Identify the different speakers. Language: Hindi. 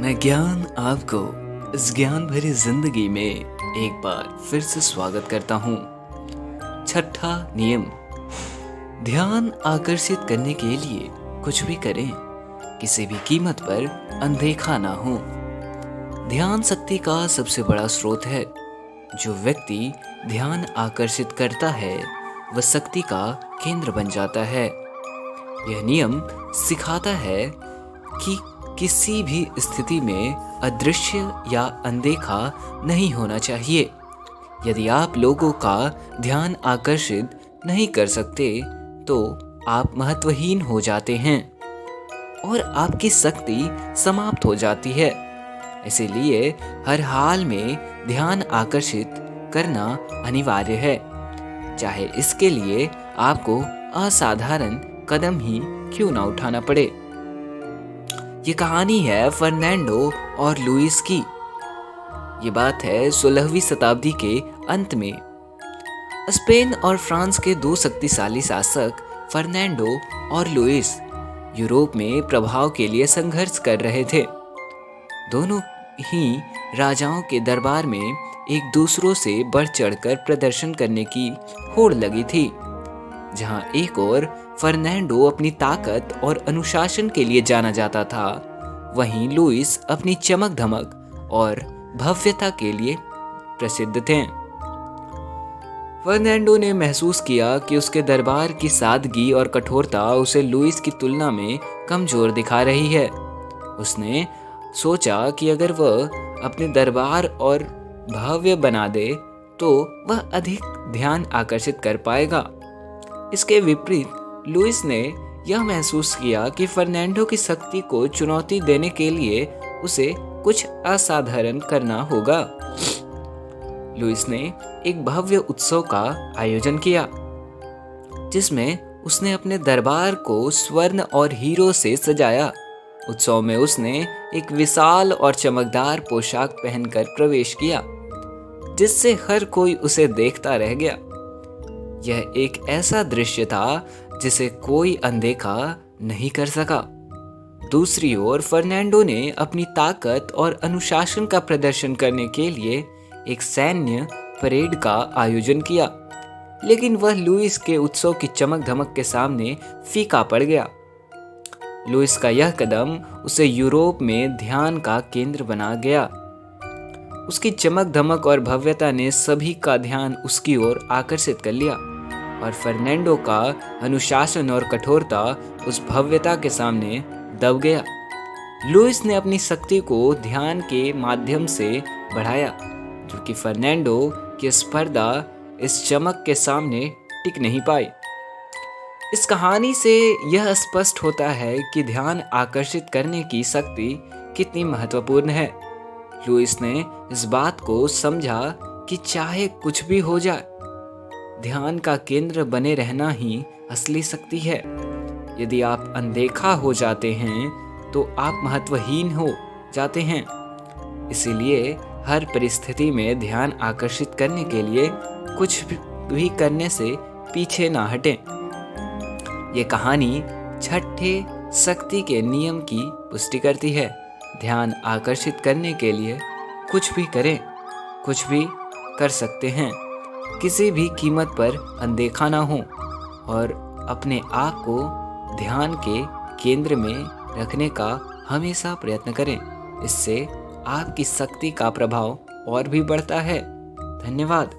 Speaker 1: मैं ज्ञान आपको इस ज्ञान भरी जिंदगी में एक बार फिर से स्वागत करता हूँ। छठा नियम, ध्यान आकर्षित करने के लिए कुछ भी करें, किसी भी कीमत पर अनदेखा ना हो। ध्यान शक्ति का सबसे बड़ा स्रोत है। जो व्यक्ति ध्यान आकर्षित करता है वह शक्ति का केंद्र बन जाता है। यह नियम सिखाता है कि किसी भी स्थिति में अदृश्य या अनदेखा नहीं होना चाहिए। यदि आप लोगों का ध्यान आकर्षित नहीं कर सकते तो आप महत्वहीन हो जाते हैं और आपकी शक्ति समाप्त हो जाती है। इसीलिए हर हाल में ध्यान आकर्षित करना अनिवार्य है, चाहे इसके लिए आपको असाधारण कदम ही क्यों ना उठाना पड़े। ये कहानी है फर्नांडो और लुइस की। ये बात है 16वीं शताब्दी के अंत में। स्पेन और फ्रांस के दो शक्तिशाली शासक फर्नांडो और लुइस यूरोप में प्रभाव के लिए संघर्ष कर रहे थे। दोनों ही राजाओं के दरबार में एक दूसरों से बढ़ चढ़कर प्रदर्शन करने की होड़ लगी थी। जहां एक ओर फर्नांडो अपनी ताकत और अनुशासन के लिए जाना जाता था, वहीं लुइस अपनी चमक धमक और भव्यता के लिए प्रसिद्ध थे। फर्नांडो ने महसूस किया कि उसके दरबार की सादगी और कठोरता उसे लुइस की तुलना में कमजोर दिखा रही है। उसने सोचा कि अगर वह अपने दरबार और भव्य बना दे तो वह अधिक ध्यान आकर्षित कर पाएगा। इसके विपरीत लुइस ने यह महसूस किया कि फर्नांडो की शक्ति को चुनौती देने के लिए उसे कुछ असाधारण करना होगा। लुइस ने एक भव्य उत्सव का आयोजन किया, जिसमें उसने अपने दरबार को स्वर्ण और हीरो से सजाया। उत्सव में उसने एक विशाल और चमकदार पोशाक पहनकर प्रवेश किया, जिससे हर कोई उसे देखता रह गया। यह एक ऐसा दृश्य था जिसे कोई अनदेखा नहीं कर सका। दूसरी ओर फर्नांडो ने अपनी ताकत और अनुशासन का प्रदर्शन करने के लिए एक सैन्य परेड का आयोजन किया, लेकिन वह लुइस के उत्सव की चमक धमक के सामने फीका पड़ गया। लुइस का यह कदम उसे यूरोप में ध्यान का केंद्र बना गया। उसकी चमक धमक और भव्यता ने सभी का ध्यान उसकी ओर आकर्षित कर लिया और फर्नांडो का अनुशासन और कठोरता उस भव्यता के सामने दब गया। लुइस ने अपनी शक्ति को ध्यान के माध्यम से बढ़ाया, क्योंकि फर्नांडो की स्पर्धा इस चमक के सामने टिक नहीं पाई। इस कहानी से यह स्पष्ट होता है कि ध्यान आकर्षित करने की शक्ति कितनी महत्वपूर्ण है। लुइस ने इस बात को समझा कि चाहे कुछ भी हो जाए, ध्यान का केंद्र बने रहना ही असली शक्ति है। यदि आप अनदेखा हो जाते हैं तो आप महत्वहीन हो जाते हैं। इसीलिए हर परिस्थिति में ध्यान आकर्षित करने के लिए कुछ भी करने से पीछे ना हटें। ये कहानी छठे शक्ति के नियम की पुष्टि करती है। ध्यान आकर्षित करने के लिए कुछ भी करें, कुछ भी कर सकते हैं, किसी भी कीमत पर अनदेखा ना हो और अपने आप को ध्यान के केंद्र में रखने का हमेशा प्रयत्न करें। इससे आपकी शक्ति का प्रभाव और भी बढ़ता है। धन्यवाद।